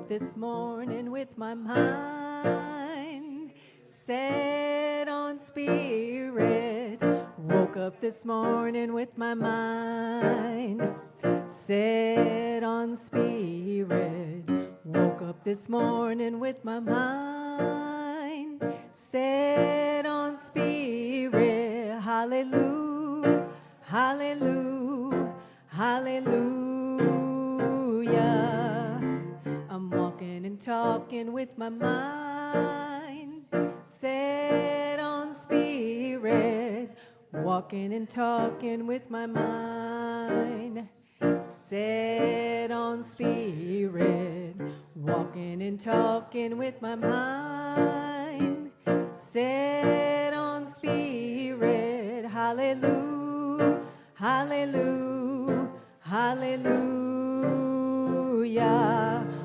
up this morning with my mind set on spirit. Woke up this morning with my mind set on spirit. Woke up this morning with my mind set on spirit. Hallelujah, hallelujah, hallelujah. I'm walking and talking with my mind set on spirit. Walking and talking with my mind set on spirit. Walking and talking with my mind set on spirit. Hallelujah, hallelujah, hallelujah.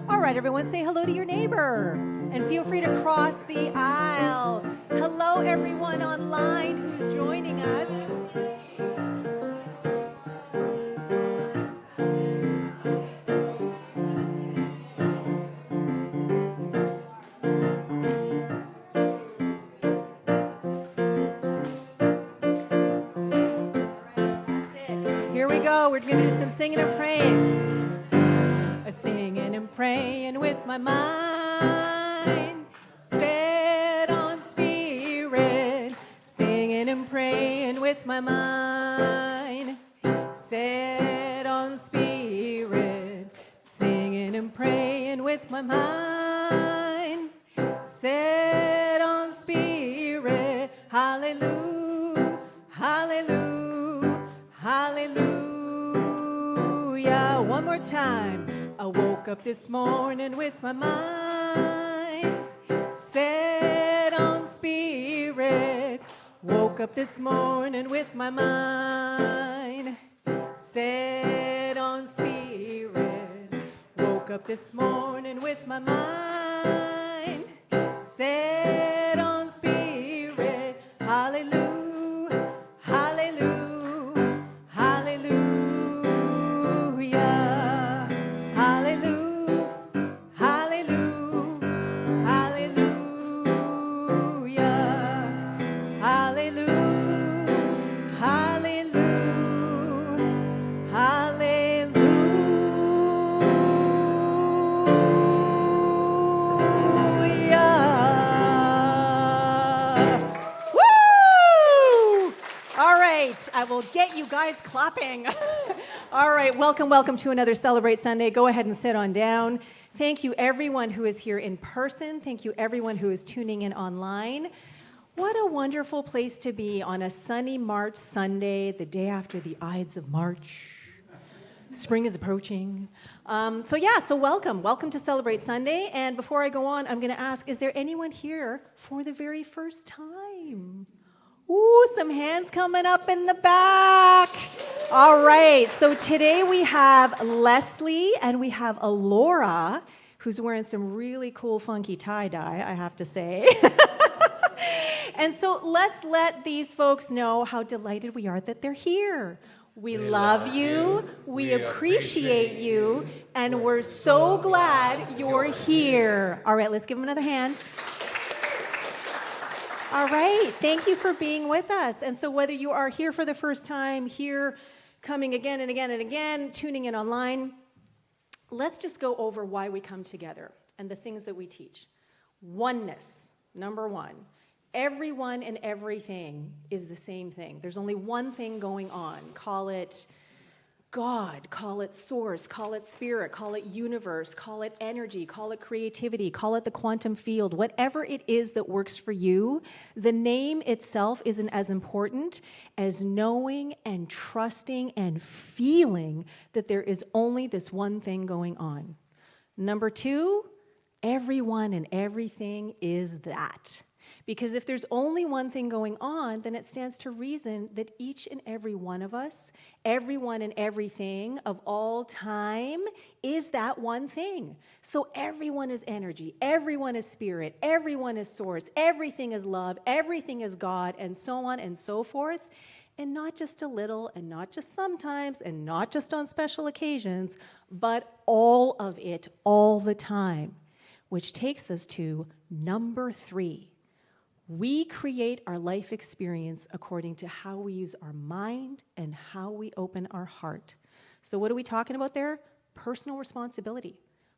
All right, everyone, say hello to your neighbor and feel free to cross the aisle. Hello, everyone online who's joining us. Here we go. We're going to do some singing and praying. Singing and praying with my mind set on spirit. Singing and praying with my mind set on spirit. Singing and praying with my mind set on spirit. Hallelujah, hallelujah, hallelujah. One more time. I woke up this morning with my mind set on spirit. Woke up this morning with my mind set on spirit. Woke up this morning with my mind set on spirit. Hallelujah, hallelujah, hallelujah. Hallelujah, hallelujah, hallelujah, hallelujah, hallelujah, hallelujah. Woo! All right, I will get you guys clapping. All right, welcome to another Celebrate Sunday. Go ahead and sit on down. Thank you, everyone who is here in person. Thank you, everyone who is tuning in online. What a wonderful place to be on a sunny March Sunday, the day after the Ides of March. Spring is approaching. So welcome to Celebrate Sunday. And before I go on, I'm going to ask, is there anyone here for the very first time? Ooh, some hands coming up in the back. All right, so today we have Leslie and we have Alora, who's wearing some really cool, funky tie-dye, I have to say. And so let's let these folks know how delighted we are that they're here. We love you, we appreciate you, and we're so glad you're here. All right, let's give them another hand. All right, thank you for being with us. And so whether you are here for the first time, here coming again and again and again, tuning in online, let's just go over why we come together and the things that we teach. Oneness, number one. Everyone and everything is the same thing. There's only one thing going on. Call it God, call it source, call it spirit, call it universe, call it energy, call it creativity, call it the quantum field, whatever it is that works for you. The name itself isn't as important as knowing and trusting and feeling that there is only this one thing going on. Number two, everyone and everything is that. Because if there's only one thing going on, then it stands to reason that each and every one of us, everyone and everything of all time is that one thing. So everyone is energy, everyone is spirit, everyone is source, everything is love, everything is God, and so on and so forth. and not just a little, and not just sometimes, and not just on special occasions, but all of it all the time. Which takes us to number 3. We create our life experience according to how we use our mind and how we open our heart. So what are we talking about there? Personal responsibility.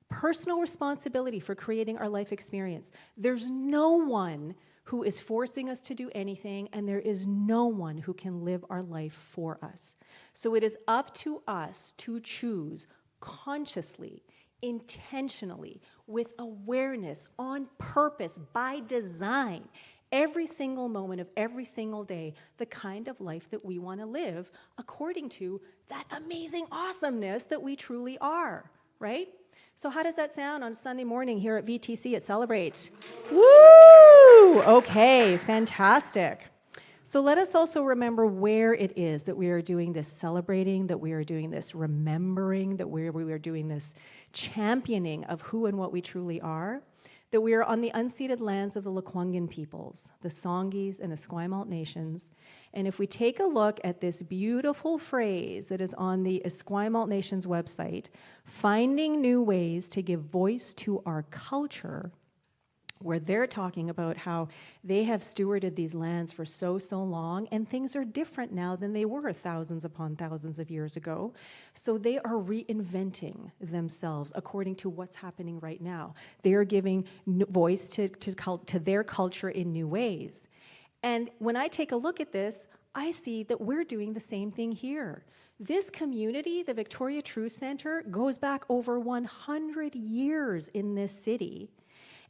Personal responsibility for creating our life experience. There's no one who is forcing us to do anything, and there is no one who can live our life for us. So it is up to us to choose consciously, intentionally, with awareness, on purpose, by design, every single moment of every single day, the kind of life that we want to live according to that amazing awesomeness that we truly are, right? So how does that sound on Sunday morning here at VTC at Celebrate? Woo! Okay, fantastic. So let us also remember where it is that we are doing this celebrating, that we are doing this remembering, that we are doing this championing of who and what we truly are, that we are on the unceded lands of the Lekwungen peoples, the Songhees and Esquimalt nations. And if we take a look at this beautiful phrase that is on the Esquimalt Nation's website, finding new ways to give voice to our culture, where they're talking about how they have stewarded these lands for so long, and things are different now than they were thousands upon thousands of years ago. So they are reinventing themselves according to what's happening right now. They are giving voice to their culture in new ways. And when I take a look at this, I see that we're doing the same thing here. This community, the Victoria Truth Center, goes back over 100 years in this city.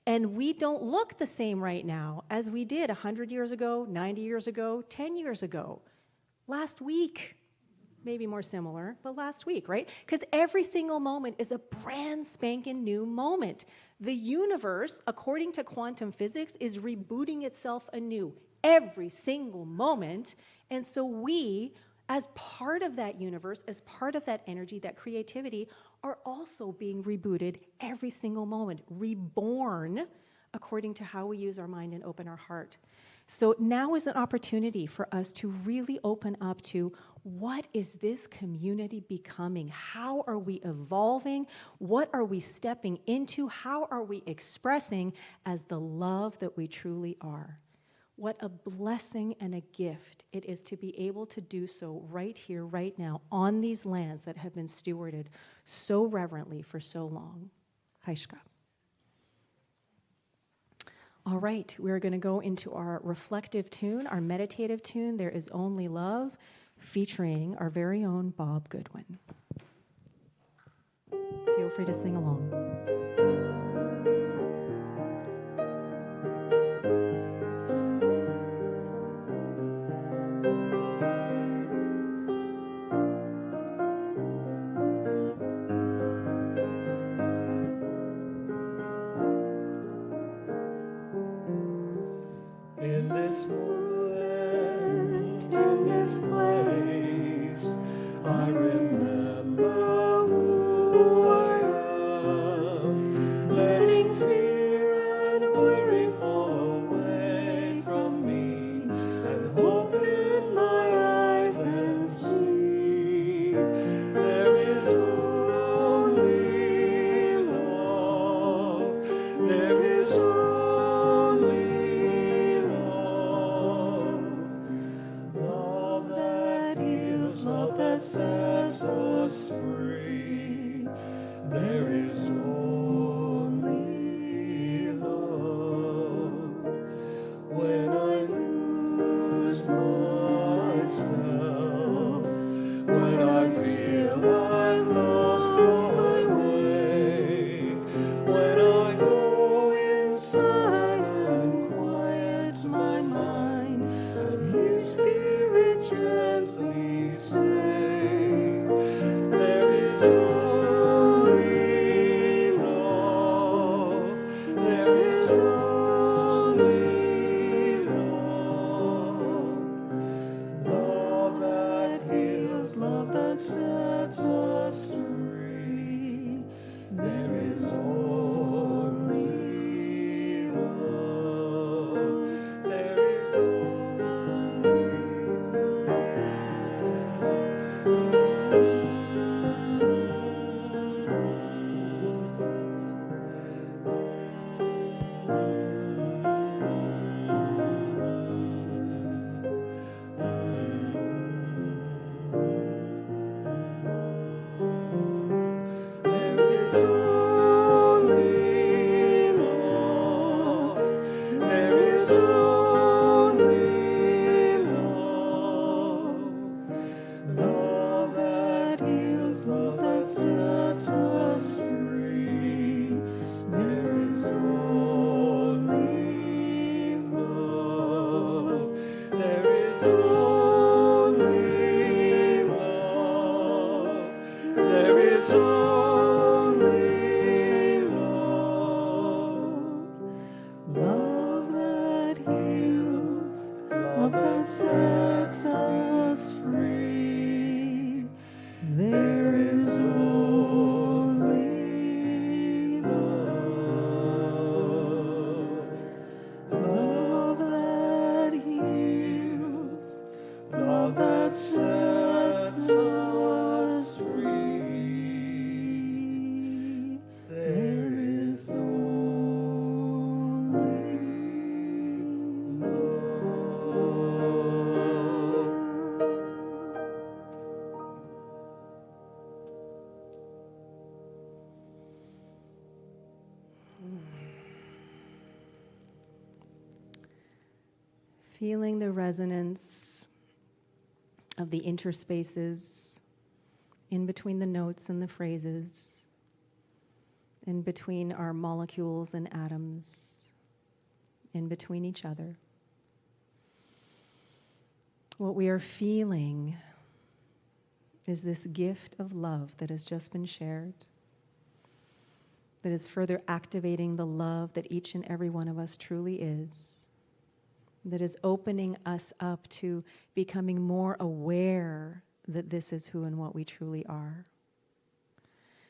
And we don't look the same right now as we did 100 years ago, 90 years ago, 10 years ago. Last week, maybe more similar, but last week, right? Because every single moment is a brand spanking new moment. The universe, according to quantum physics, is rebooting itself anew every single moment. And so we, as part of that universe, as part of that energy, that creativity, are also being rebooted every single moment, reborn according to how we use our mind and open our heart. So now is an opportunity for us to really open up to what is this community becoming? How are we evolving? What are we stepping into? How are we expressing as the love that we truly are? What a blessing and a gift it is to be able to do so right here, right now, on these lands that have been stewarded so reverently for so long. Haishka. All right, we're going to go into our reflective tune, our meditative tune, There Is Only Love, featuring our very own Bob Goodwin. Feel free to sing along. In this moment, in this place, I remember who I am, letting fear and worry fall away from me, and hope in my eyes and see. There is only love, there is only love that heals, love that sets us free. There is only love. When I lose myself, when I feel I've lost my way, when I go inside and quiet my mind, and hear Spirit gently say, there is only love. Feeling the resonance of the interspaces in between the notes and the phrases, in between our molecules and atoms, in between each other. What we are feeling is this gift of love that has just been shared, that is further activating the love that each and every one of us truly is, that is opening us up to becoming more aware that this is who and what we truly are.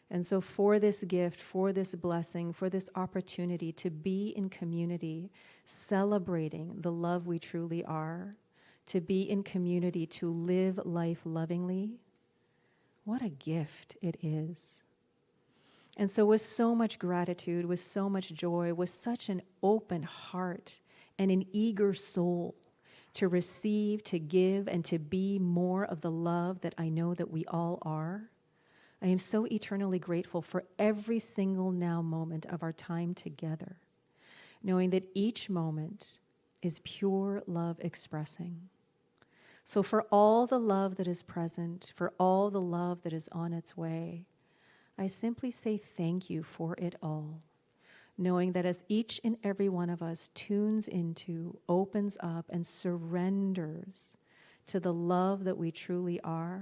And so for this gift, for this blessing, for this opportunity to be in community, celebrating the love we truly are, to be in community, to live life lovingly, what a gift it is. And so with so much gratitude, with so much joy, with such an open heart and an eager soul to receive, to give, and to be more of the love that I know that we all are, I am so eternally grateful for every single now moment of our time together, knowing that each moment is pure love expressing. So for all the love that is present, for all the love that is on its way, I simply say thank you for it all, knowing that as each and every one of us tunes into, opens up, and surrenders to the love that we truly are,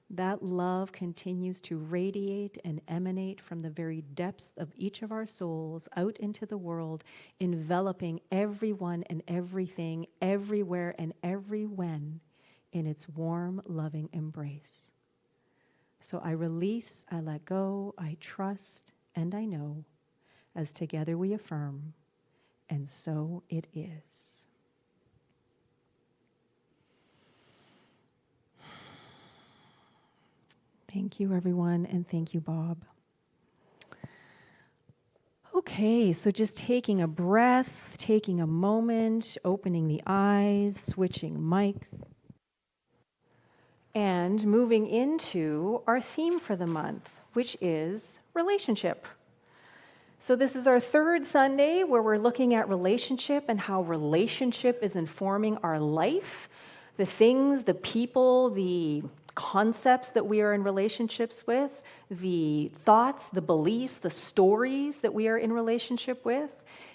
that love continues to radiate and emanate from the very depths of each of our souls out into the world, enveloping everyone and everything, everywhere and every when in its warm, loving embrace. So I release, I let go, I trust, and I know, as together we affirm, and so it is. Thank you, everyone, and thank you, Bob. Okay, so just taking a breath, taking a moment, opening the eyes, switching mics, and moving into our theme for the month, which is relationship. So this is our third Sunday where we're looking at relationship and how relationship is informing our life, the things, the people, the concepts that we are in relationships with, the thoughts, the beliefs, the stories that we are in relationship with.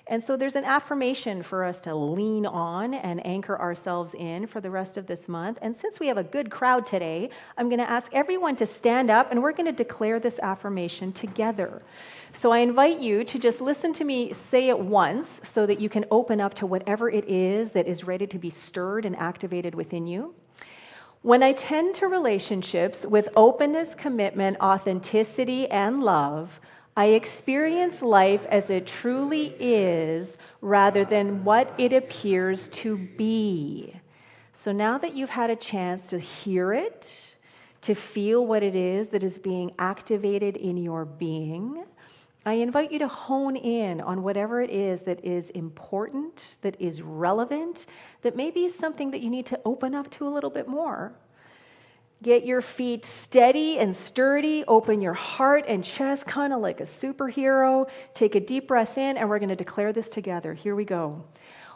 And so there's an affirmation for us to lean on and anchor ourselves in for the rest of this month. And since we have a good crowd today, I'm going to ask everyone to stand up and we're going to declare this affirmation together. So I invite you to just listen to me say it once so that you can open up to whatever it is that is ready to be stirred and activated within you. When I tend to relationships with openness, commitment, authenticity, and love, I experience life as it truly is rather than what it appears to be. So now that you've had a chance to hear it, to feel what it is that is being activated in your being, I invite you to hone in on whatever it is that is important, that is relevant, that maybe is something that you need to open up to a little bit more. Get your feet steady and sturdy, open your heart and chest kind of like a superhero. Take a deep breath in and we're going to declare this together. Here we go.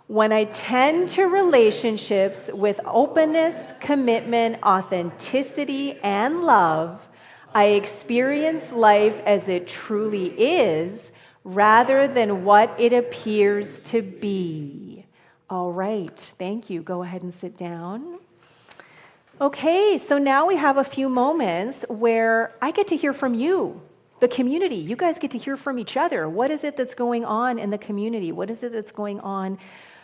When I tend to relationships with openness, commitment, authenticity, and love, I experience life as it truly is rather than what it appears to be. All right, thank you. Go ahead and sit down. Okay, so now we have a few moments where I get to hear from you, the community. You guys get to hear from each other. What is it that's going on in the community? What is it that's going on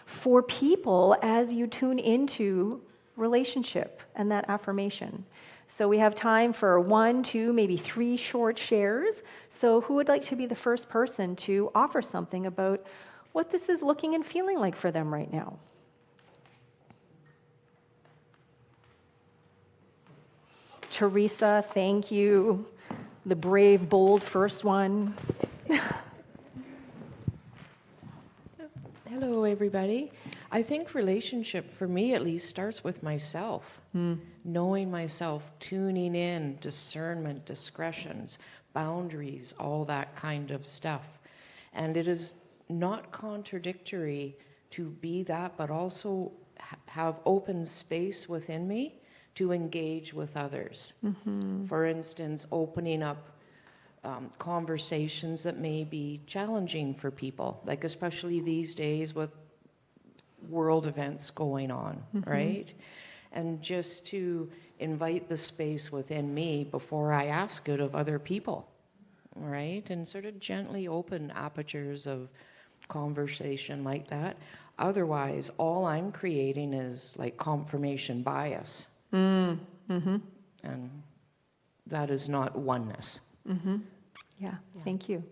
for people as you tune into relationship and that affirmation? So we have time for 1, 2, maybe 3 short shares. So who would like to be the first person to offer something about what this is looking and feeling like for them right now? Teresa, thank you. The brave, bold first one. Hello, everybody. I think relationship, for me at least, starts with myself. Knowing myself, tuning in, discernment, discretions, boundaries, all that kind of stuff. And it is not contradictory to be that, but also have open space within me to engage with others. For instance, opening up conversations that may be challenging for people, like especially these days with world events going on, right? And just to invite the space within me before I ask it of other people, right? And sort of gently open apertures of conversation like that. Otherwise, all I'm creating is like confirmation bias. And that is not oneness. Yeah, thank you.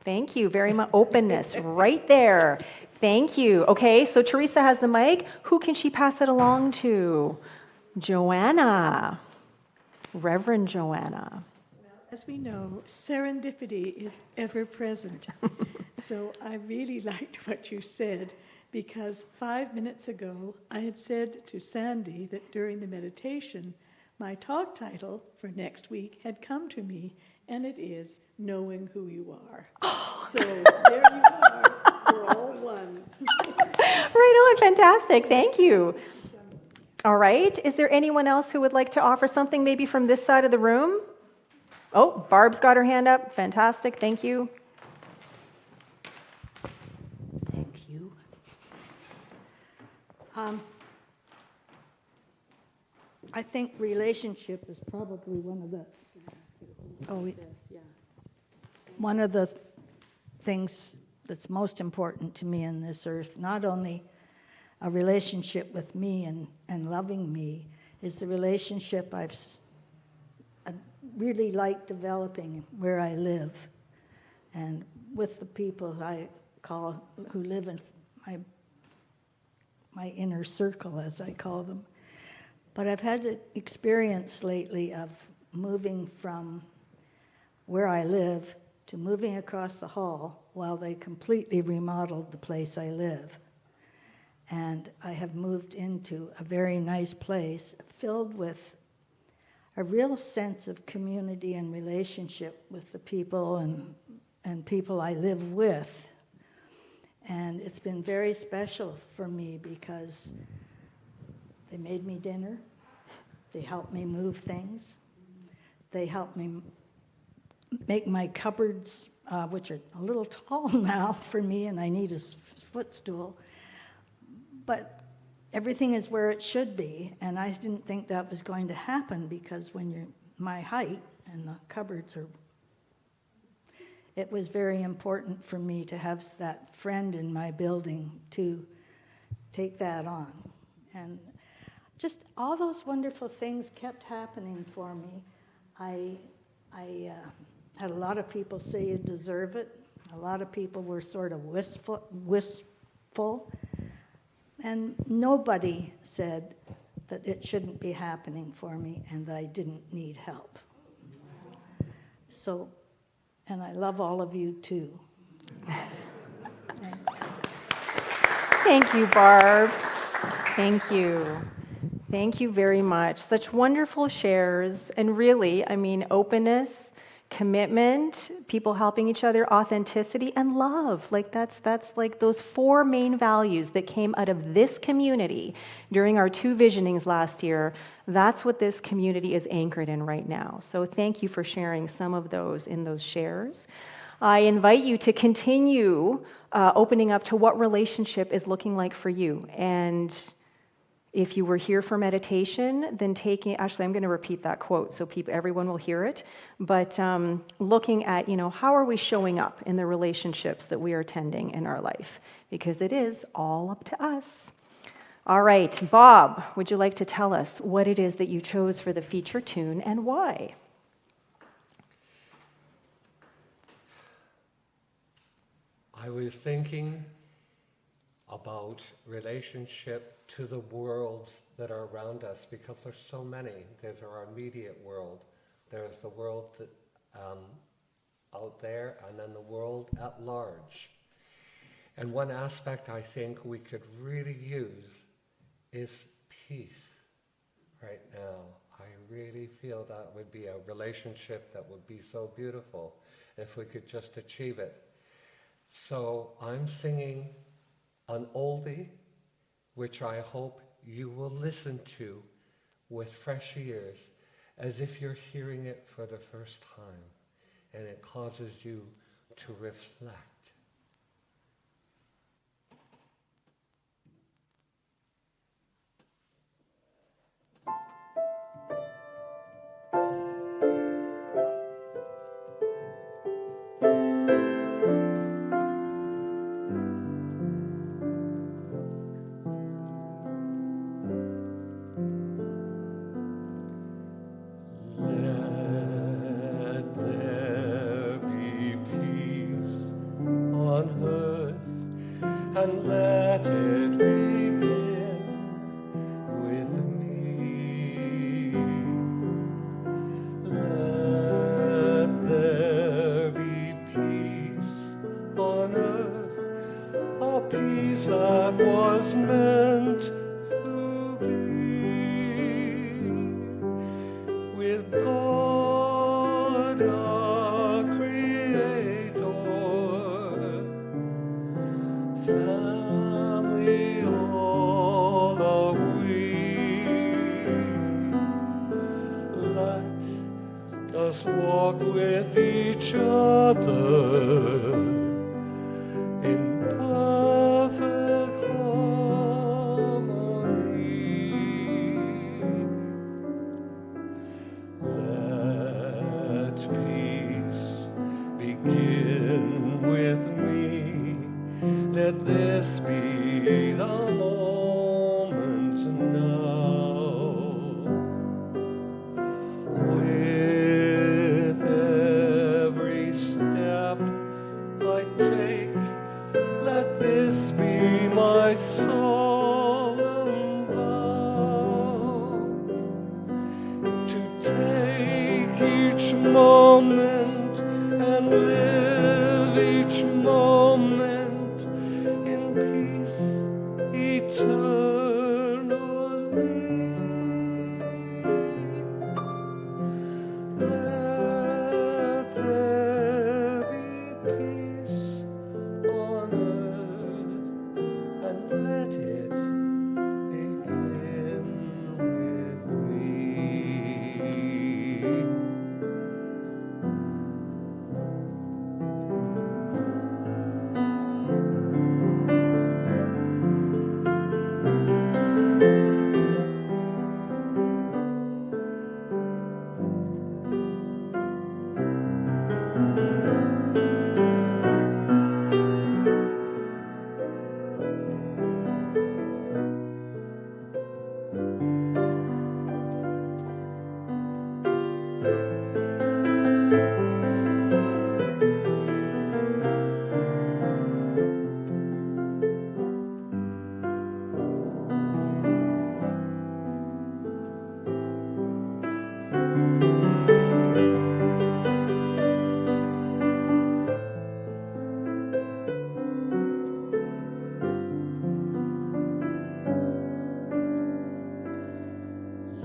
Thank you very much. Openness right there. Thank you. Okay, so Teresa has the mic. Who can she pass it along to? Joanna. Reverend Joanna. As we know, serendipity is ever present. So I really liked what you said, because 5 minutes ago I had said to Sandy that during the meditation, my talk title for next week had come to me, and it is Knowing Who You Are. So there you are. We're all one. Right on, fantastic. Thank you. All right, is there anyone else who would like to offer something maybe from this side of the room? Oh, Barb's got her hand up. Fantastic, thank you. Thank you. I think relationship is probably one of the things that's most important to me on this earth. Not only a relationship with me and loving me, is the relationship I really like developing where I live, and with the people who live in my inner circle, as I call them. But I've had an experience lately of moving from where I live to moving across the hall while they completely remodeled the place I live. And I have moved into a very nice place filled with a real sense of community and relationship with the people and people I live with. And it's been very special for me because they made me dinner, they helped me move things, they helped me make my cupboards, which are a little tall now for me, and I need a footstool, but everything is where it should be, and I didn't think that was going to happen, because when you're my height and the cupboards are, it was very important for me to have that friend in my building to take that on. And just all those wonderful things kept happening for me. I had a lot of people say you deserve it. A lot of people were sort of wistful. And nobody said that it shouldn't be happening for me and that I didn't need help. So, and I love all of you too. Thanks. Thank you, Barb. Thank you. Thank you very much. Such wonderful shares, and really, I mean, openness, commitment, people helping each other, authenticity, and love. Like that's like those four main values that came out of this community during our 2 visionings last year. That's what this community is anchored in right now. So thank you for sharing some of those in those shares. I invite you to continue opening up to what relationship is looking like for you. And if you were here for meditation, then actually I'm going to repeat that quote so everyone will hear it, but looking at, how are we showing up in the relationships that we are tending in our life? Because it is all up to us. All right, Bob, would you like to tell us what it is that you chose for the feature tune and why? I was thinking about relationship to the worlds that are around us, because there's so many. There's our immediate world, there's the world that, out there, and then the world at large. And one aspect I think we could really use is peace right now. I really feel that would be a relationship that would be so beautiful if we could just achieve it. So I'm singing an oldie, which I hope you will listen to with fresh ears, as if you're hearing it for the first time, and it causes you to reflect. Let there be peace on earth, and let it begin with me. Let there be peace on earth, a peace that was meant to be, with God our Creator, family all are we. Let us walk with each other in perfect harmony. Let peace begin with me. Let this be the moment now. With every step I take, let this be my solemn vow, to take each moment and live each moment in peace eternally. Let there be peace on earth, and let it begin with me.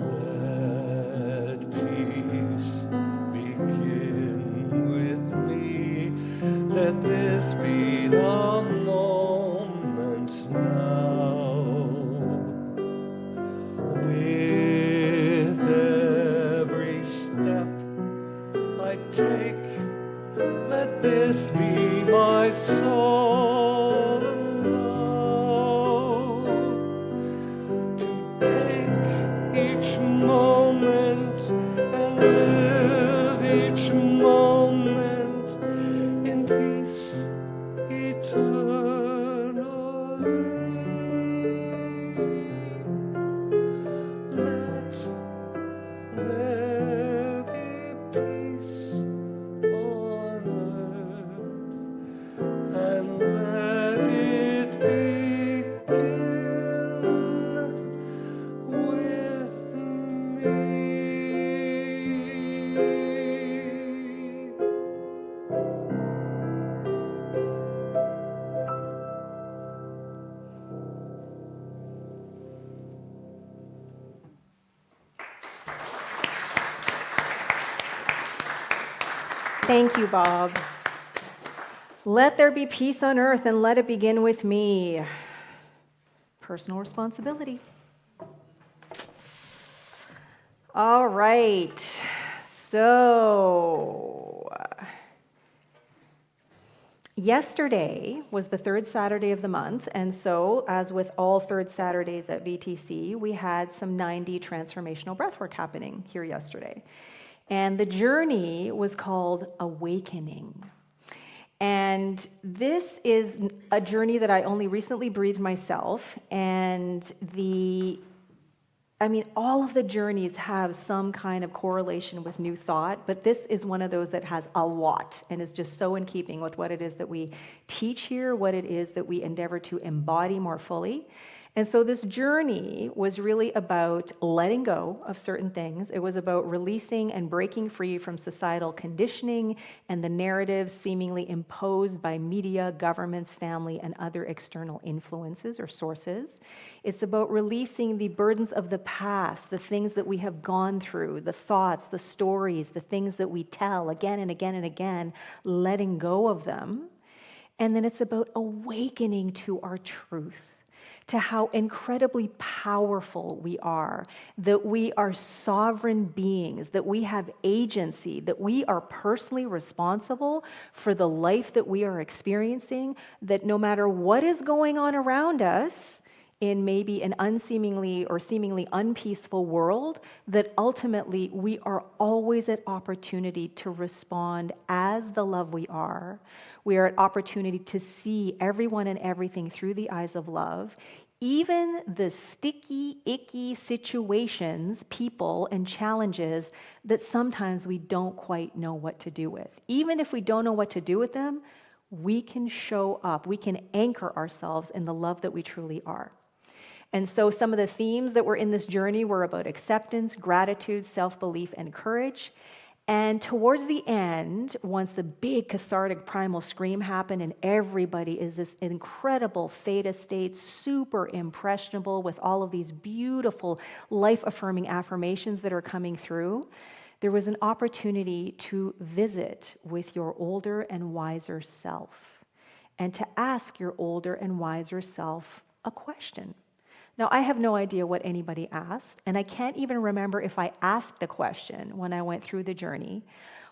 Let peace begin with me. Let this be the moment now. With every step I take, let this be my solemn vow, to take each moment and live each moment in peace eternally. Let there be peace on earth, and let it begin with me. Thank you, Bob. Let there be peace on earth, and let it begin with me. Personal responsibility. All right. So, yesterday was the third Saturday of the month, and so, as with all third Saturdays at VTC, we had some 90 transformational breathwork happening here yesterday. And the journey was called Awakening. And this is a journey that I only recently breathed myself, and all of the journeys have some kind of correlation with new thought, but this is one of those that has a lot and is just so in keeping with what it is that we teach here, what it is that we endeavor to embody more fully. And so this journey was really about letting go of certain things. It was about releasing and breaking free from societal conditioning and the narratives seemingly imposed by media, governments, family, and other external influences or sources. It's about releasing the burdens of the past, the things that we have gone through, the thoughts, the stories, the things that we tell again and again and again, letting go of them. And then it's about awakening to our truth, to how incredibly powerful we are, that we are sovereign beings, that we have agency, that we are personally responsible for the life that we are experiencing, that no matter what is going on around us in maybe an unseemingly or seemingly unpeaceful world, that ultimately we are always at opportunity to respond as the love we are. We are at opportunity to see everyone and everything through the eyes of love, even the sticky, icky situations, people, and challenges that sometimes we don't quite know what to do with. Even if we don't know what to do with them, we can show up, we can anchor ourselves in the love that we truly are. And so some of the themes that were in this journey were about acceptance, gratitude, self-belief, and courage. And towards the end, once the big cathartic primal scream happened and everybody is this incredible theta state, super impressionable with all of these beautiful life-affirming affirmations that are coming through, there was an opportunity to visit with your older and wiser self and to ask your older and wiser self a question. Now, I have no idea what anybody asked, and I can't even remember if I asked a question when I went through the journey.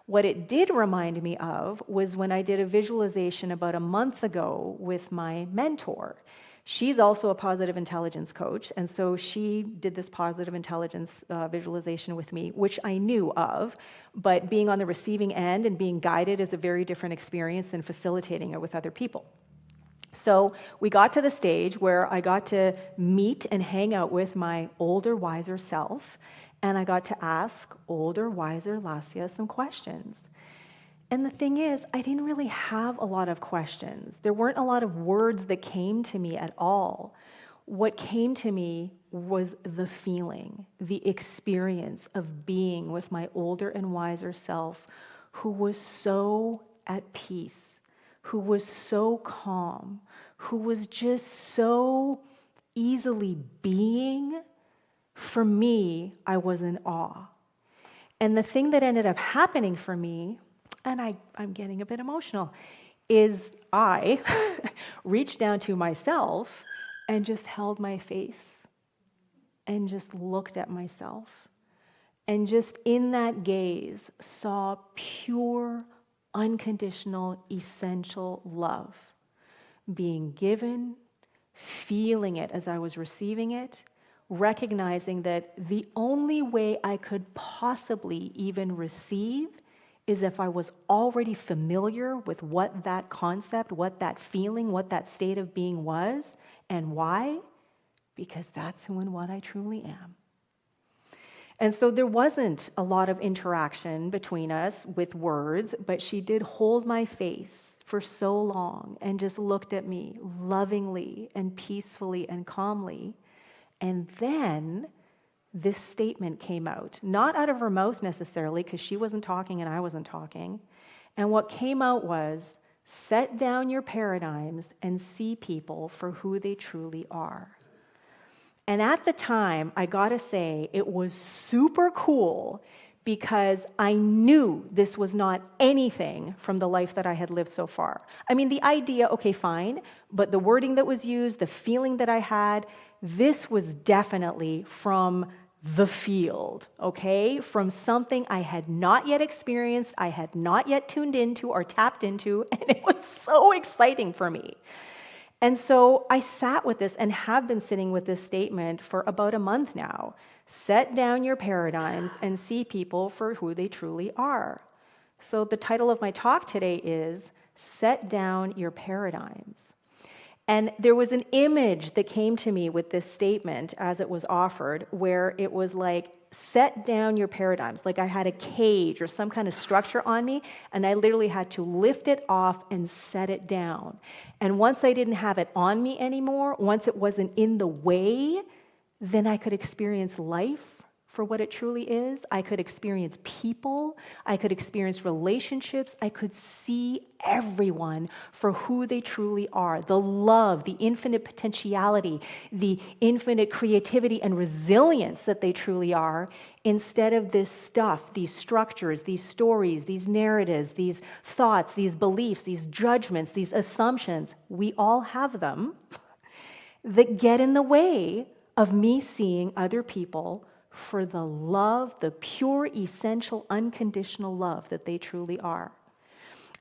What it did remind me of was when I did a visualization about a month ago with my mentor. She's also a positive intelligence coach, and so she did this positive intelligence visualization with me, which I knew of, but being on the receiving end and being guided is a very different experience than facilitating it with other people. So we got to the stage where I got to meet and hang out with my older, wiser self, and I got to ask older, wiser Lesia some questions. And the thing is, I didn't really have a lot of questions. There weren't a lot of words that came to me at all. What came to me was the feeling, the experience of being with my older and wiser self who was so at peace, who was so calm, who was just so easily being. For me, I was in awe. And the thing that ended up happening for me, and I'm getting a bit emotional, is I reached down to myself and just held my face and just looked at myself. And just in that gaze, saw pure, unconditional, essential love being given, feeling it as I was receiving it, recognizing that the only way I could possibly even receive is if I was already familiar with what that concept, what that feeling, what that state of being was, and why? Because that's who and what I truly am. And so there wasn't a lot of interaction between us with words, but she did hold my face for so long and just looked at me lovingly and peacefully and calmly. And then this statement came out, not out of her mouth necessarily, because she wasn't talking and I wasn't talking. And what came out was, set down your paradigms and see people for who they truly are. And at the time, I gotta say, it was super cool because I knew this was not anything from the life that I had lived so far. I mean, the idea, okay, fine, but the wording that was used, the feeling that I had, this was definitely from the field, okay? From something I had not yet experienced, I had not yet tuned into or tapped into, and it was so exciting for me. And so I sat with this and have been sitting with this statement for about a month now. Set down your paradigms and see people for who they truly are. So the title of my talk today is Set Down Your Paradigms. And there was an image that came to me with this statement as it was offered, where it was like, set down your paradigms. Like I had a cage or some kind of structure on me, and I literally had to lift it off and set it down. And once I didn't have it on me anymore, once it wasn't in the way, then I could experience life for what it truly is. I could experience people. I could experience relationships. I could see everyone for who they truly are. The love, the infinite potentiality, the infinite creativity and resilience that they truly are, instead of this stuff, these structures, these stories, these narratives, these thoughts, these beliefs, these judgments, these assumptions. We all have them that get in the way of me seeing other people for the love, the pure, essential, unconditional love that they truly are.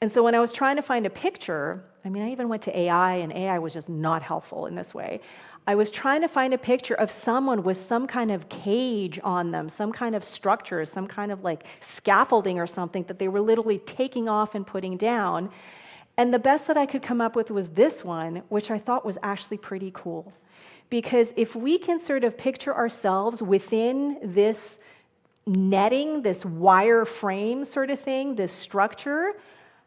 And so when I was trying to find a picture, I even went to AI, and AI was just not helpful in this way. I was trying to find a picture of someone with some kind of cage on them, some kind of structure, some kind of like scaffolding or something that they were literally taking off and putting down. And the best that I could come up with was this one, which I thought was actually pretty cool. Because if we can sort of picture ourselves within this netting, this wire frame sort of thing, this structure,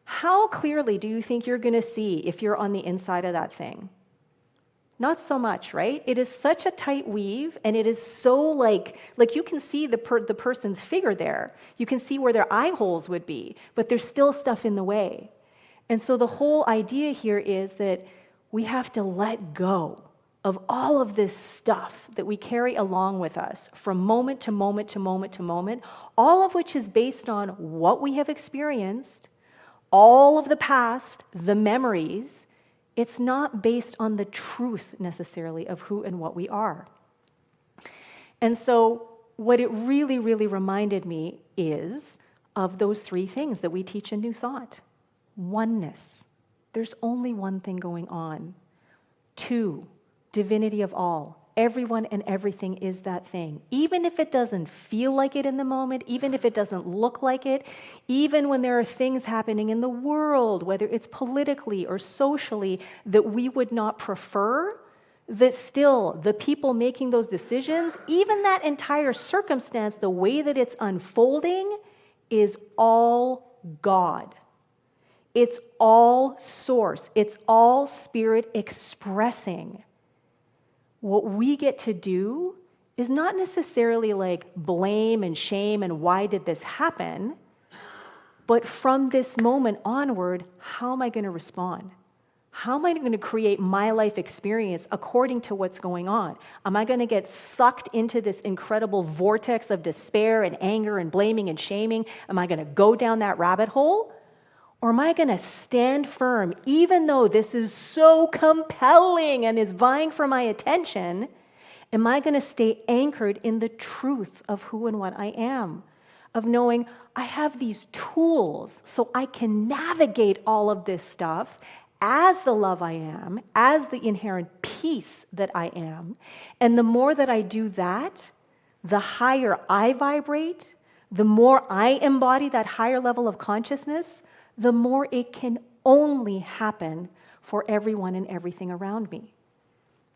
how clearly do you think you're going to see if you're on the inside of that thing? Not so much, right? It is such a tight weave, and it is so like you can see the person's figure there. You can see where their eye holes would be, but there's still stuff in the way. And so the whole idea here is that we have to let go of all of this stuff that we carry along with us from moment to moment to moment to moment, all of which is based on what we have experienced, all of the past, the memories. It's not based on the truth necessarily of who and what we are. And so what it really, really reminded me is of those three things that we teach in New Thought. Oneness. There's only one thing going on. 2, divinity of all. Everyone and everything is that thing. Even if it doesn't feel like it in the moment, even if it doesn't look like it, even when there are things happening in the world, whether it's politically or socially, that we would not prefer, that still the people making those decisions, even that entire circumstance, the way that it's unfolding, is all God. It's all source. It's all spirit expressing. What we get to do is not necessarily like blame and shame and why did this happen, but from this moment onward, how am I going to respond? How am I going to create my life experience according to what's going on? Am I going to get sucked into this incredible vortex of despair and anger and blaming and shaming? Am I going to go down that rabbit hole? Or am I going to stand firm, even though this is so compelling and is vying for my attention? Am I going to stay anchored in the truth of who and what I am? Of knowing I have these tools so I can navigate all of this stuff as the love I am, as the inherent peace that I am. And the more that I do that, the higher I vibrate, the more I embody that higher level of consciousness, the more it can only happen for everyone and everything around me.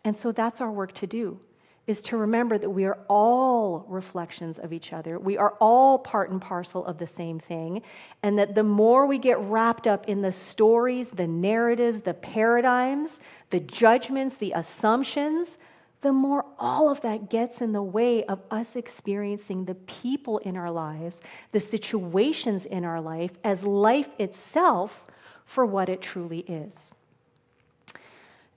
And so that's our work to do, is to remember that we are all reflections of each other. We are all part and parcel of the same thing. And that the more we get wrapped up in the stories, the narratives, the paradigms, the judgments, the assumptions, the more all of that gets in the way of us experiencing the people in our lives, the situations in our life, as life itself for what it truly is.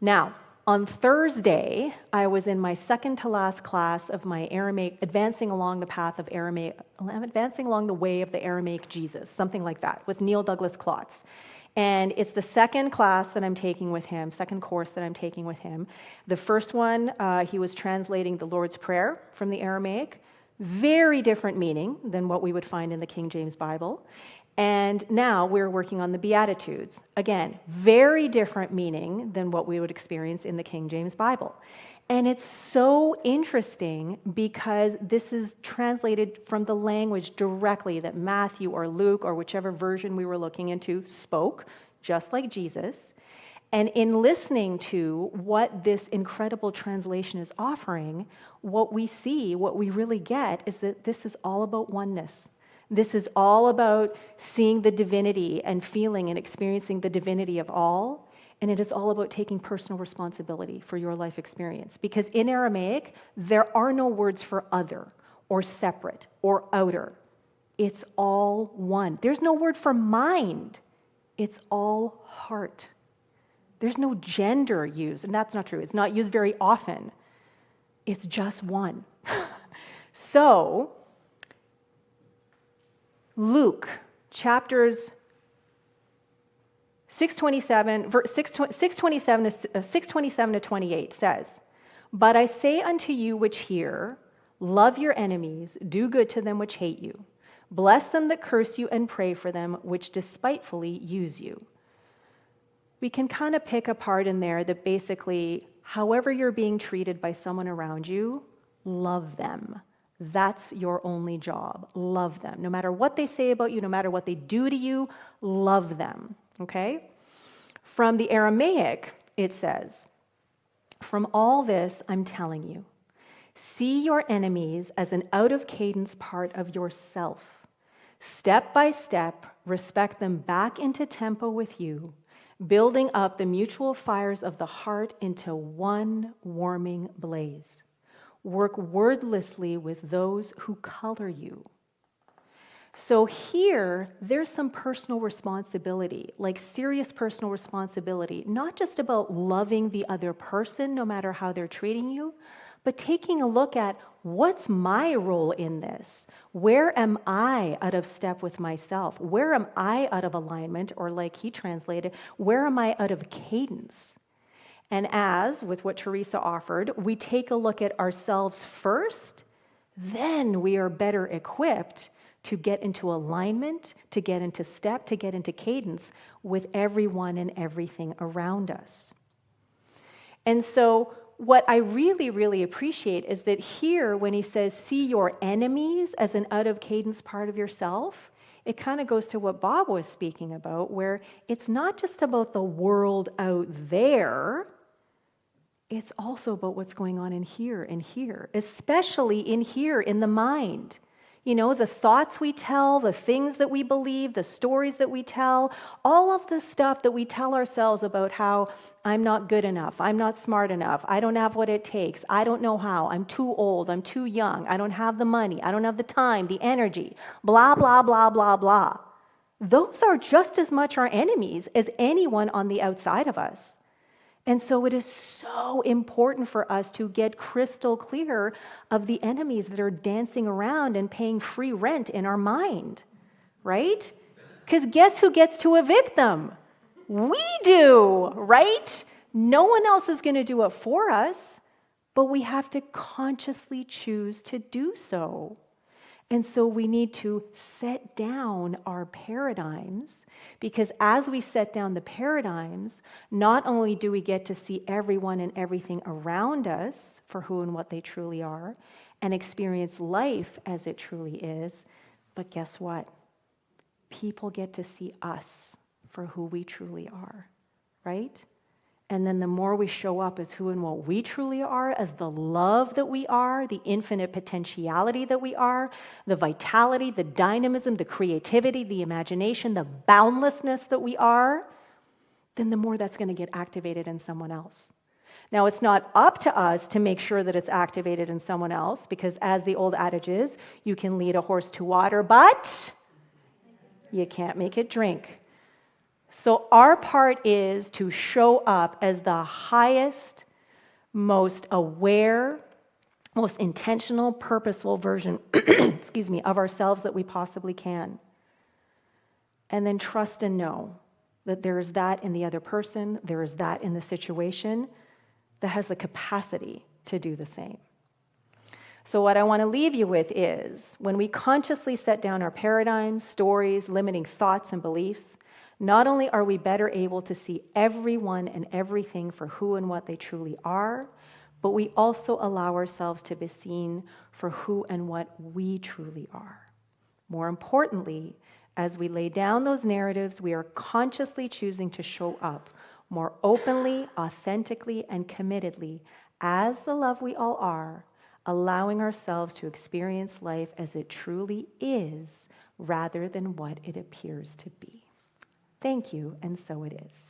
Now, on Thursday, I was in my second to last class of my Aramaic, advancing along the way of the Aramaic Jesus, something like that, with Neil Douglas Klotz. And it's the second class that I'm taking with him, second course that I'm taking with him. The first one, he was translating the Lord's Prayer from the Aramaic. Very different meaning than what we would find in the King James Bible. And now we're working on the Beatitudes. Again, very different meaning than what we would experience in the King James Bible. And it's so interesting because this is translated from the language directly that Matthew or Luke or whichever version we were looking into spoke, just like Jesus. And in listening to what this incredible translation is offering, what we see, what we really get is that this is all about oneness. This is all about seeing the divinity and feeling and experiencing the divinity of all. And it is all about taking personal responsibility for your life experience. Because in Aramaic, there are no words for other or separate or outer. It's all one. There's no word for mind. It's all heart. There's no gender used, and that's not true. It's not used very often. It's just one. So, Luke, chapters 627 to 28 says, "But I say unto you which hear, love your enemies, do good to them which hate you, bless them that curse you, and pray for them which despitefully use you." We can kind of pick apart in there that basically, however you're being treated by someone around you, love them. That's your only job. Love them. No matter what they say about you, no matter what they do to you, love them. Okay? From the Aramaic, it says, "From all this I'm telling you, see your enemies as an out-of-cadence part of yourself. Step by step, respect them back into tempo with you, building up the mutual fires of the heart into one warming blaze. Work wordlessly with those who color you." So here, there's some personal responsibility, like serious personal responsibility, not just about loving the other person, no matter how they're treating you, but taking a look at what's my role in this? Where am I out of step with myself? Where am I out of alignment? Or like he translated, where am I out of cadence? And as, with what Teresa offered, we take a look at ourselves first, then we are better equipped to get into alignment, to get into step, to get into cadence with everyone and everything around us. And so what I really, really appreciate is that here, when he says, see your enemies as an out-of-cadence part of yourself, it kind of goes to what Bob was speaking about, where it's not just about the world out there, it's also about what's going on in here and here, especially in here, in the mind. You know, the thoughts we tell, the things that we believe, the stories that we tell, all of the stuff that we tell ourselves about how I'm not good enough, I'm not smart enough, I don't have what it takes, I don't know how, I'm too old, I'm too young, I don't have the money, I don't have the time, the energy, blah, blah, blah, blah, blah. Those are just as much our enemies as anyone on the outside of us. And so it is so important for us to get crystal clear of the enemies that are dancing around and paying free rent in our mind, right? Because guess who gets to evict them? We do, right? No one else is going to do it for us, but we have to consciously choose to do so. And so we need to set down our paradigms, because as we set down the paradigms, not only do we get to see everyone and everything around us for who and what they truly are, and experience life as it truly is, but guess what? People get to see us for who we truly are, right? And then the more we show up as who and what we truly are, as the love that we are, the infinite potentiality that we are, the vitality, the dynamism, the creativity, the imagination, the boundlessness that we are, then the more that's going to get activated in someone else. Now, it's not up to us to make sure that it's activated in someone else, because as the old adage is, you can lead a horse to water, but you can't make it drink. So our part is to show up as the highest, most aware, most intentional, purposeful version, of ourselves that we possibly can. And then trust and know that there is that in the other person, there is that in the situation that has the capacity to do the same. So what I want to leave you with is, when we consciously set down our paradigms, stories, limiting thoughts and beliefs, not only are we better able to see everyone and everything for who and what they truly are, but we also allow ourselves to be seen for who and what we truly are. More importantly, as we lay down those narratives, we are consciously choosing to show up more openly, authentically, and committedly as the love we all are, allowing ourselves to experience life as it truly is rather than what it appears to be. Thank you, and so it is.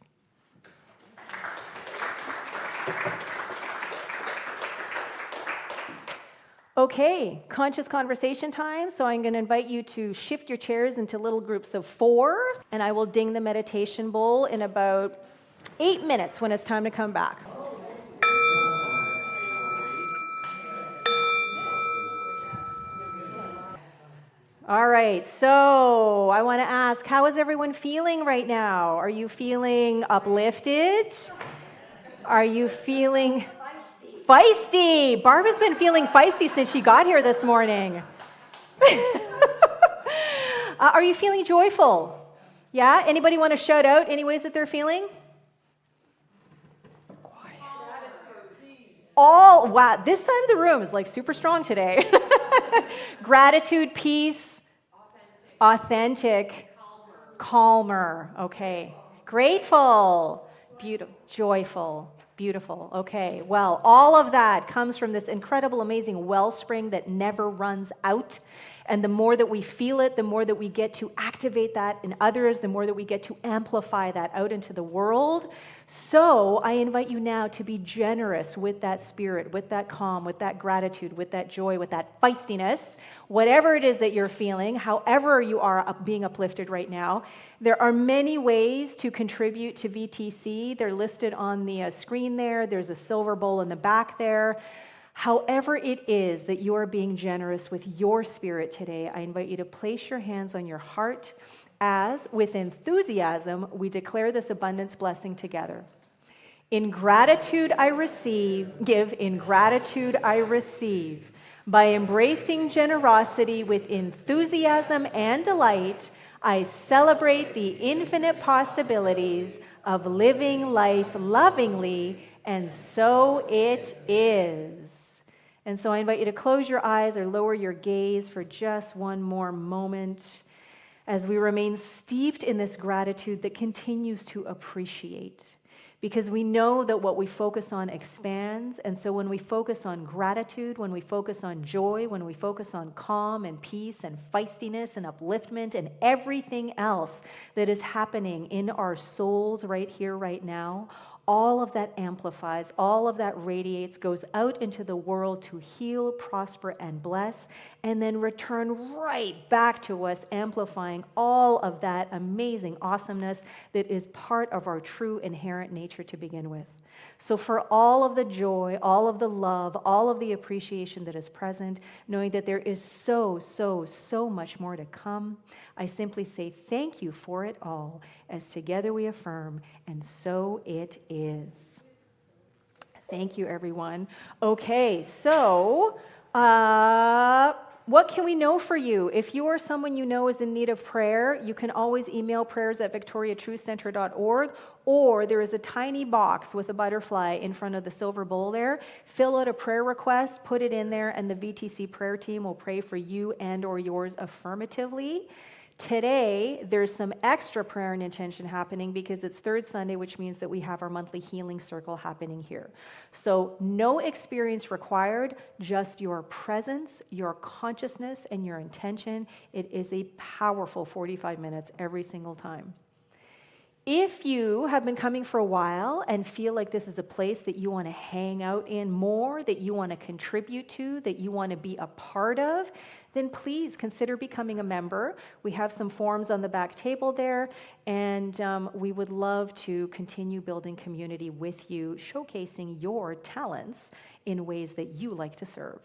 Okay, conscious conversation time. So I'm going to invite you to shift your chairs into little groups of 4, and I will ding the meditation bowl in about 8 minutes when it's time to come back. All right, so I want to ask, how is everyone feeling right now? Are you feeling uplifted? Are you feeling feisty? Barbara's been feeling feisty since she got here this morning. Are you feeling joyful? Yeah? Anybody want to shout out any ways that they're feeling? Quiet. All, wow, this side of the room is like super strong today. Gratitude, peace, authentic, calmer. Okay. Grateful, beautiful, joyful. Beautiful. Okay. Well, all of that comes from this incredible, amazing wellspring that never runs out. And the more that we feel it, the more that we get to activate that in others, the more that we get to amplify that out into the world. So I invite you now to be generous with that spirit, with that calm, with that gratitude, with that joy, with that feistiness, whatever it is that you're feeling, however you are being uplifted right now. There are many ways to contribute to VTC. They're listed on the screen there. There's a silver bowl in the back there. However it is that you are being generous with your spirit today, I invite you to place your hands on your heart as, with enthusiasm, we declare this abundance blessing together. In gratitude I give, in gratitude I receive. By embracing generosity with enthusiasm and delight, I celebrate the infinite possibilities of living life lovingly, and so it is. And so I invite you to close your eyes or lower your gaze for just one more moment as we remain steeped in this gratitude that continues to appreciate. Because we know that what we focus on expands, and so when we focus on gratitude, when we focus on joy, when we focus on calm and peace and feistiness and upliftment and everything else that is happening in our souls right here, right now, all of that amplifies, all of that radiates, goes out into the world to heal, prosper, and bless, and then return right back to us, amplifying all of that amazing awesomeness that is part of our true inherent nature to begin with. So for all of the joy, all of the love, all of the appreciation that is present, knowing that there is so much more to come, I simply say thank you for it all, as together we affirm, and so it is. Thank you, everyone. Okay, so what can we know for you? If you or someone you know is in need of prayer, you can always email prayers@victoriatruthcenter.org, or there is a tiny box with a butterfly in front of the silver bowl there. Fill out a prayer request, put it in there, and the VTC prayer team will pray for you and or yours affirmatively. Today, there's some extra prayer and intention happening because it's third Sunday, which means that we have our monthly healing circle happening here. So no experience required, just your presence, your consciousness, and your intention. It is a powerful 45 minutes every single time. If you have been coming for a while and feel like this is a place that you want to hang out in more, that you want to contribute to, that you want to be a part of, then please consider becoming a member. We have some forms on the back table there, and we would love to continue building community with you, showcasing your talents in ways that you like to serve.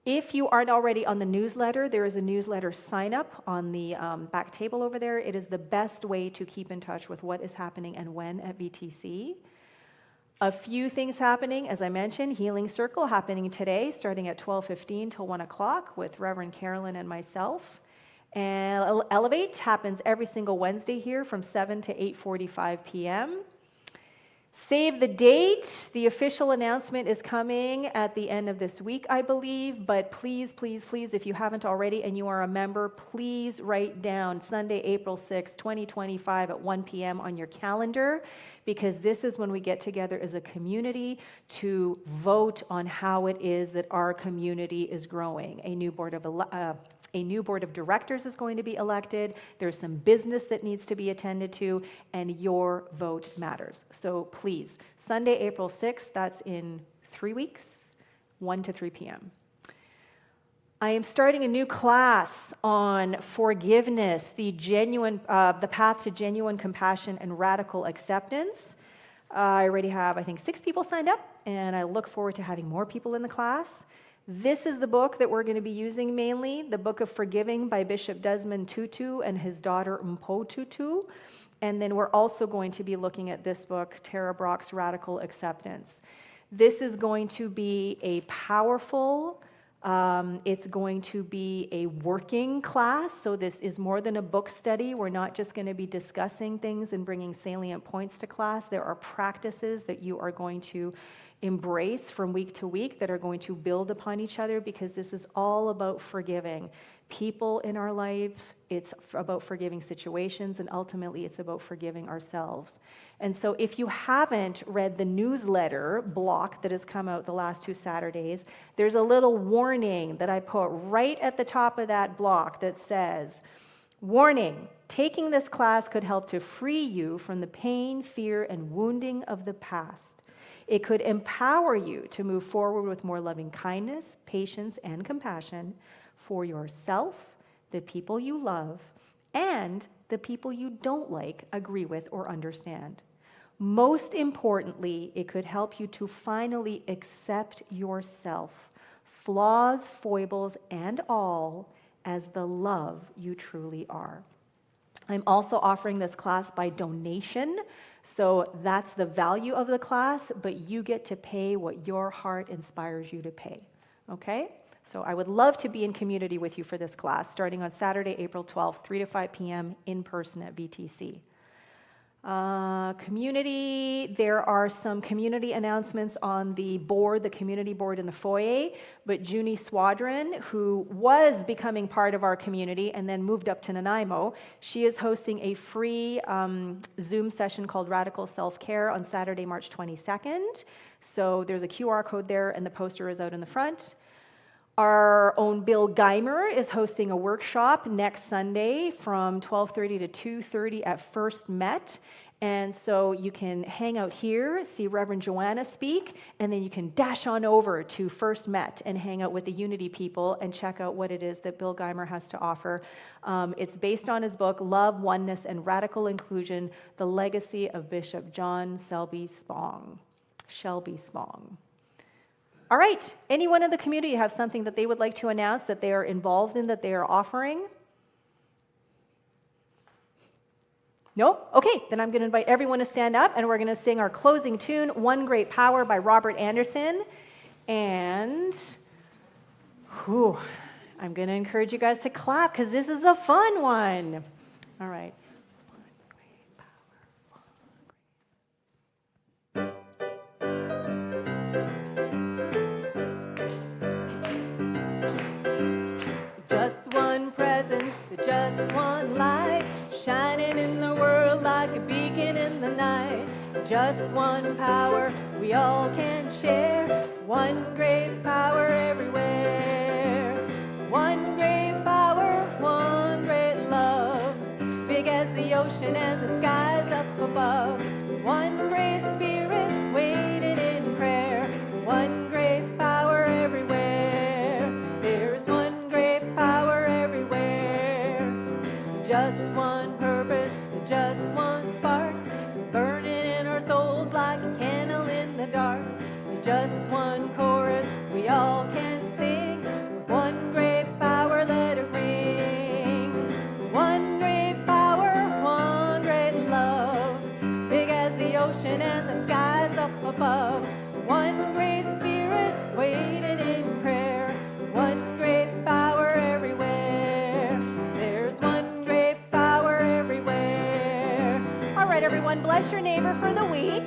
If you aren't already on the newsletter, there is a newsletter sign up on the back table over there. It is the best way to keep in touch with what is happening and when at VTC. A few things happening, as I mentioned, Healing Circle happening today, starting at 12:15 till 1 o'clock with Reverend Carolyn and myself. And Elevate happens every single Wednesday here from 7 to 8:45 p.m. Save the date. The official announcement is coming at the end of this week, I believe. But please, please, please, if you haven't already and you are a member, please write down Sunday, April 6, 2025 at 1 p.m. on your calendar, because this is when we get together as a community to vote on how it is that our community is growing. A new board of directors is going to be elected. There's some business that needs to be attended to, and your vote matters. So please, Sunday, April 6th, that's in 3 weeks, 1 to 3 p.m. I am starting a new class on forgiveness, the path to genuine compassion and radical acceptance. I already have, I think, 6 people signed up, and I look forward to having more people in the class. This is the book that we're going to be using mainly, the Book of Forgiving by Bishop Desmond Tutu and his daughter Mpo Tutu. And then we're also going to be looking at this book, Tara Brock's Radical Acceptance. This is going to be a powerful, it's going to be a working class. So this is more than a book study. We're not just going to be discussing things and bringing salient points to class. There are practices that you are going to embrace from week to week that are going to build upon each other, because this is all about forgiving people in our lives. It's about forgiving situations, and ultimately it's about forgiving ourselves. And so if you haven't read the newsletter block that has come out the last 2 Saturdays, there's a little warning that I put right at the top of that block that says, warning, taking this class could help to free you from the pain, fear, and wounding of the past. It could empower you to move forward with more loving kindness, patience, and compassion for yourself, the people you love, and the people you don't like, agree with, or understand. Most importantly, it could help you to finally accept yourself, flaws, foibles, and all, as the love you truly are. I'm also offering this class by donation. So that's the value of the class, but you get to pay what your heart inspires you to pay, okay? So I would love to be in community with you for this class, starting on Saturday, April 12th, 3 to 5 p.m. in person at VTC. Community, there are some community announcements on the board, the community board in the foyer, but Junie Swadron, who was becoming part of our community and then moved up to Nanaimo, she is hosting a free Zoom session called Radical Self-Care on Saturday, March 22nd. So there's a QR code there, and the poster is out in the front. Our own Bill Geimer is hosting a workshop next Sunday from 12:30 to 2:30 at First Met. And so you can hang out here, see Reverend Joanna speak, and then you can dash on over to First Met and hang out with the Unity people and check out what it is that Bill Geimer has to offer. It's based on his book, Love, Oneness, and Radical Inclusion, The Legacy of Bishop John Shelby Spong. All right, anyone in the community have something that they would like to announce that they are involved in, that they are offering? No? Okay, then I'm going to invite everyone to stand up, and we're going to sing our closing tune, One Great Power by Robert Anderson. And I'm going to encourage you guys to clap, because this is a fun one. All right. Just one light, shining in the world like a beacon in the night. Just one power we all can share. One great power everywhere. One great power, one great love. Big as the ocean and the skies up above. One great spirit waiting in prayer. One great power everywhere. There's one great power everywhere. Just one purpose, just one spark, burning in our souls like a candle in the dark. Just one chorus we all can sing. One great power, let it ring. One great power, one great love. Big as the ocean and the skies up above. above. One great spirit waiting in prayer. One great power everywhere. There's one great power everywhere. All right, everyone, bless your neighbor for the week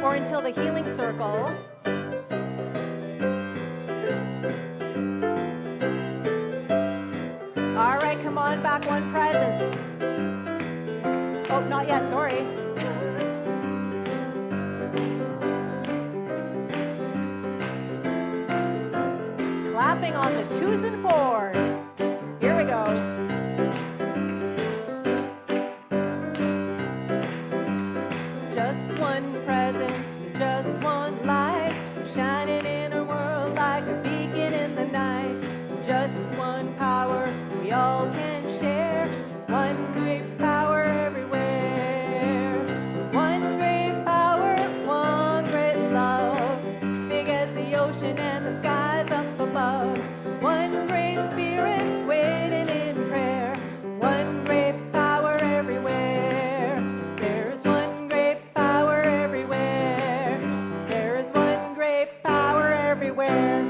or until the healing circle. All right, come on back, one presence. Oh, not yet, sorry. Clapping on the 2s and 4s. Here we go. Just one presence, just one light, shining in a world like a beacon in the night. Just one power we all can share. One great power everywhere. One great power, one great love, big as the ocean and the skies up above. One great spirit waiting in prayer. One great power everywhere. There's one great power everywhere. There's one great power everywhere.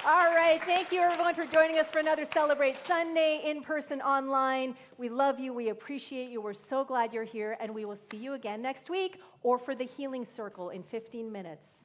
All right, thank you everyone for joining us for another Celebrate Sunday, in person, online. We love you, we appreciate you, we're so glad you're here, and we will see you again next week or for the Healing Circle in 15 minutes.